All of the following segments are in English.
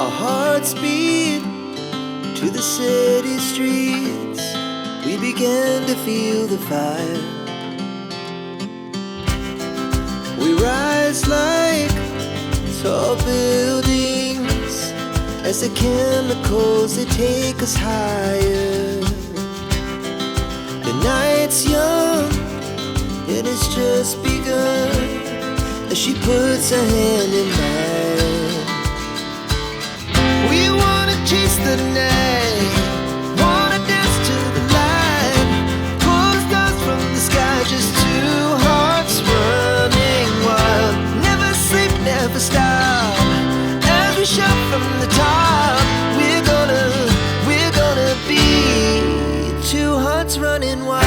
Our hearts beat to the city streets. We began to feel the fire. We rise like tall buildings as the chemicals, they take us higher. The night's young, it has just begun, as she puts her hand in mine. We wanna chase the night, wanna dance to the light, pull the stars from the sky, just two hearts running wild. Never sleep, never stop, as we shout from the top. We're gonna be two hearts running wild.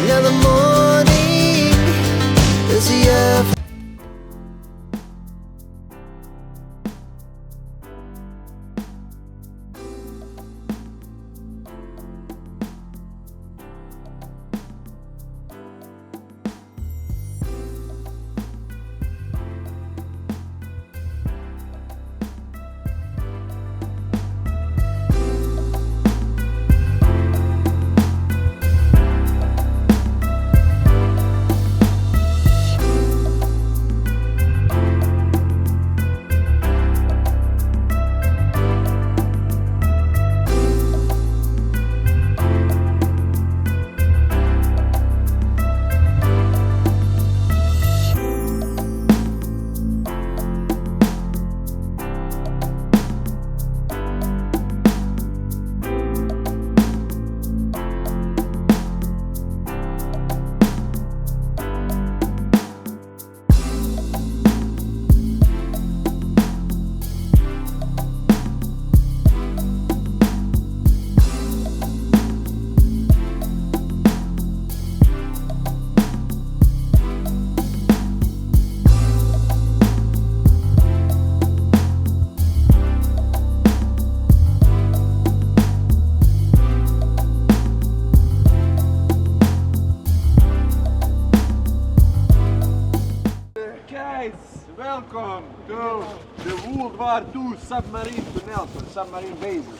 Now the morning is the earth. Welcome to the World War II submarine tunnel for submarine bases.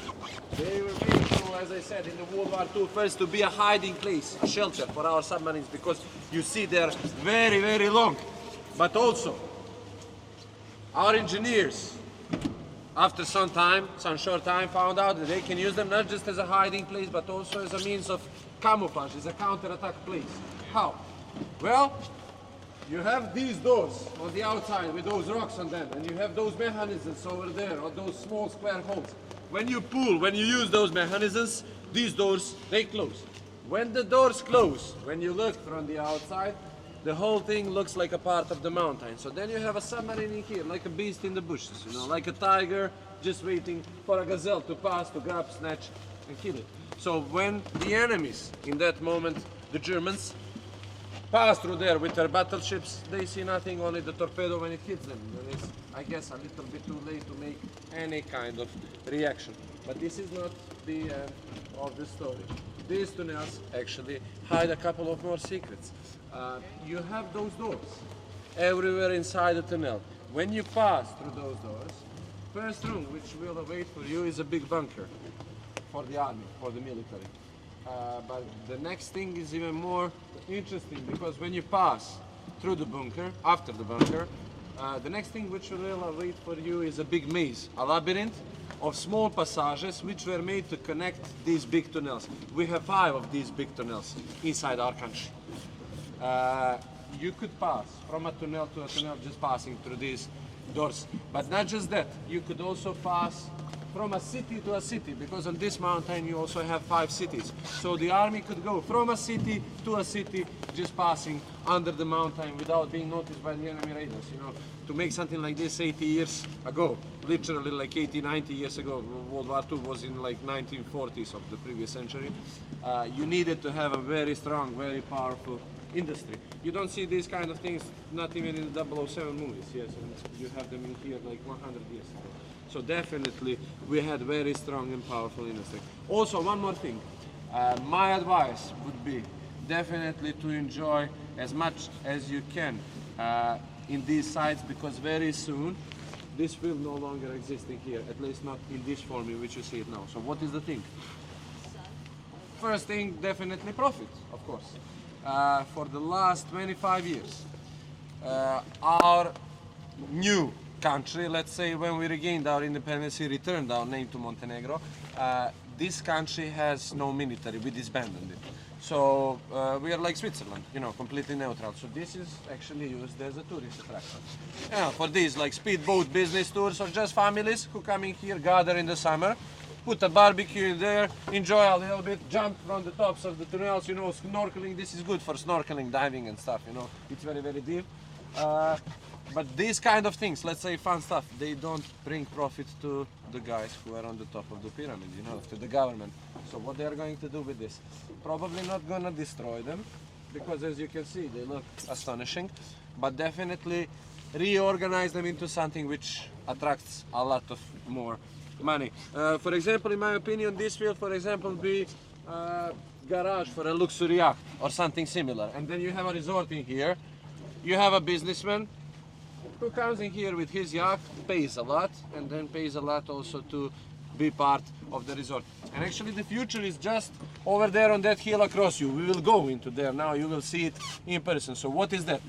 They were made, as I said, in the World War II first to be a hiding place, a shelter for our submarines, because you see they're very, very long. But also, our engineers, after some short time, found out that they can use them not just as a hiding place, but also as a means of camouflage, as a counter-attack place. How? Well, you have these doors on the outside with those rocks on them, and you have those mechanisms over there, or those small square holes. When you pull, when you use those mechanisms, these doors, they close. When the doors close, when you look from the outside, the whole thing looks like a part of the mountain. So then you have a submarine in here, like a beast in the bushes, you know, like a tiger just waiting for a gazelle to pass, to grab, snatch, and kill it. So when the enemies, in that moment, the Germans, pass through there with their battleships, they see nothing, only the torpedo when it hits them. And it's, I guess, a little bit too late to make any kind of reaction. But this is not the end of the story. These tunnels actually hide a couple of more secrets. You have those doors everywhere inside the tunnel. When you pass through those doors, first room which will await for you is a big bunker for the army, for the military. But the next thing is even more interesting, because when you pass through the bunker, after the bunker, the next thing which will await for you is a big maze, a labyrinth of small passages which were made to connect these big tunnels. We have 5 of these big tunnels inside our country. You could pass from a tunnel to a tunnel just passing through these doors. But not just that, you could also pass from a city to a city, because on this mountain you also have 5 cities. So the army could go from a city to a city just passing under the mountain without being noticed by the enemy radars. You know, to make something like this 80 years ago, literally like 80, 90 years ago, World War II was in like 1940s of the previous century, you needed to have a very strong, very powerful industry. You don't see these kind of things, not even in the 007 movies, yes, and you have them in here like 100 years ago. So definitely we had very strong and powerful industry. Also, one more thing, My advice would be definitely to enjoy as much as you can in these sites, because very soon this will no longer exist in here, at least not in this form in which you see it now. So what is the thing? First thing, definitely profit, of course. For the last 25 years, our new country, let's say when we regained our independence, we returned our name to Montenegro. This country has no military, we disbanded it. So we are like Switzerland, you know, completely neutral. So this is actually used as a tourist attraction. Yeah, for these like speedboat business tours or just families who come in here, gather in the summer, put a barbecue in there, enjoy a little bit, jump from the tops of the tunnels, you know, snorkeling. This is good for snorkeling, diving and stuff, you know. It's very, very deep. But these kind of things, let's say fun stuff, they don't bring profit to the guys who are on the top of the pyramid, you know, to the government. So what they are going to do with this? Probably not gonna destroy them, because as you can see, they look astonishing, but definitely reorganize them into something which attracts a lot of more money. For example, in my opinion, this will, for example, be garage for a luxury yacht or something similar. And then you have a resort in here. You have a businessman who comes in here with his yacht, pays a lot, and then pays a lot also to be part of the resort. And actually the future is just over there on that hill across you. We will go into there now, you will see it in person. So what is that?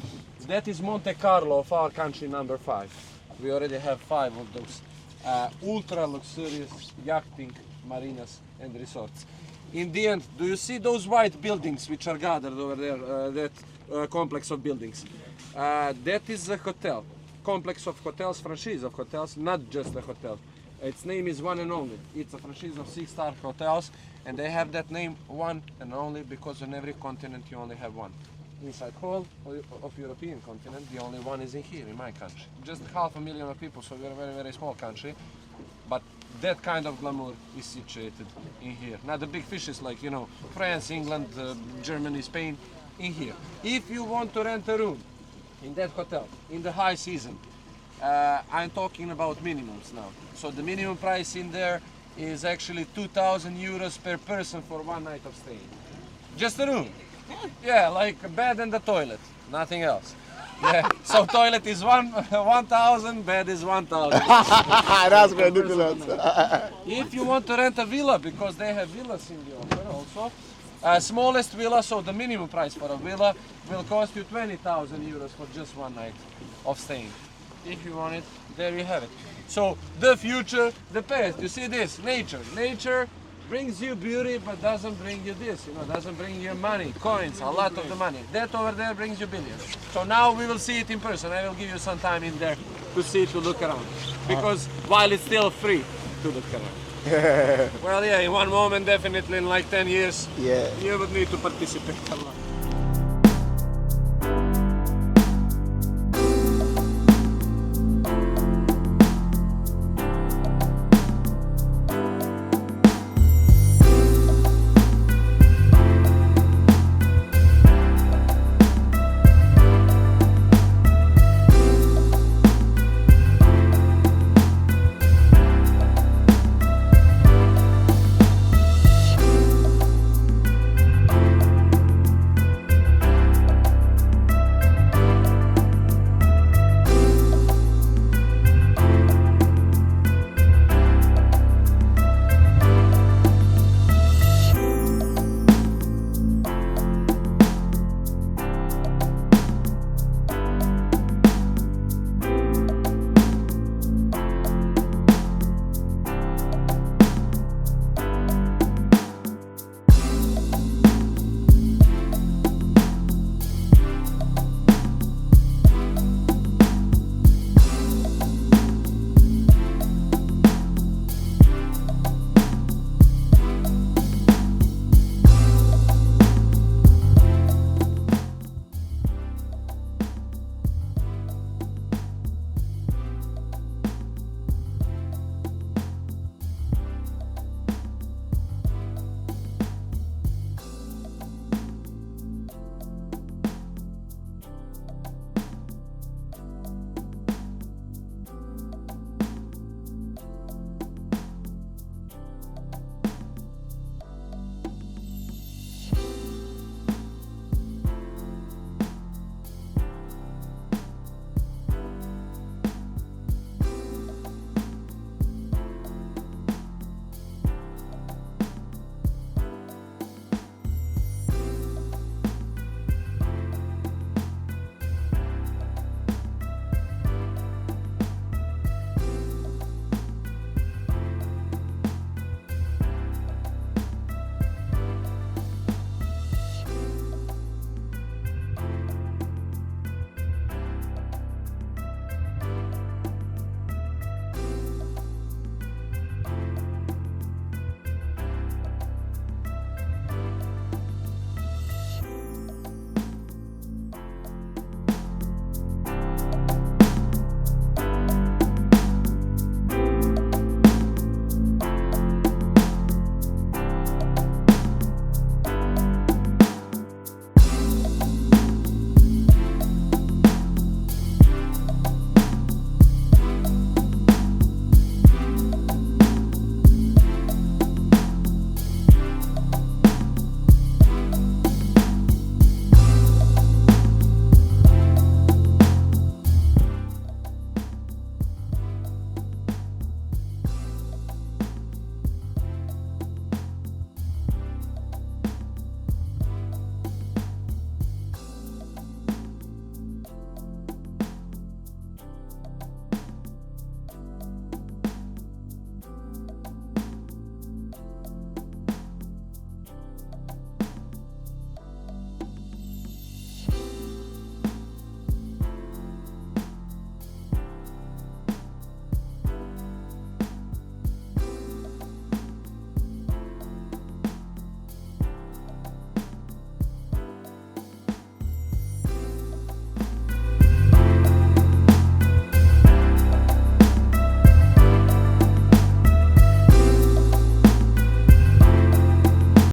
That is Monte Carlo of our country, number 5. We already have 5 of those ultra luxurious yachting marinas and resorts. In the end, do you see those white buildings which are gathered over there, that complex of buildings? That is a hotel, complex of hotels, franchise of hotels, not just a hotel. Its name is One and Only. It's a franchise of 6-star hotels, and they have that name One and Only because on every continent you only have one. Inside whole of European continent, the only one is in here, in my country. Just 500,000 of people, so we're a very, very small country. But that kind of glamour is situated in here. Now the big fishes like, you know, France, England, Germany, Spain, in here. If you want to rent a room in that hotel, in the high season, I'm talking about minimums now. So the minimum price in there is actually 2,000 euros per person for one night of stay. Just a room. Yeah, like a bed and a toilet, nothing else. Yeah, so toilet is 1,000, bed is 1,000. That's ridiculous. If you want to rent a villa, because they have villas in the offer also, smallest villa, so the minimum price for a villa will cost you 20,000 euros for just one night of staying. If you want it, there you have it. So the future, the past, you see this, nature. Nature brings you beauty, but doesn't bring you this, you know, doesn't bring you money, coins, a lot of the money. That over there brings you billions. So now we will see it in person. I will give you some time in there to see, to look around. Because while it's still free to look around. Well, yeah, in one moment, definitely in like 10 years, you would need to participate a lot.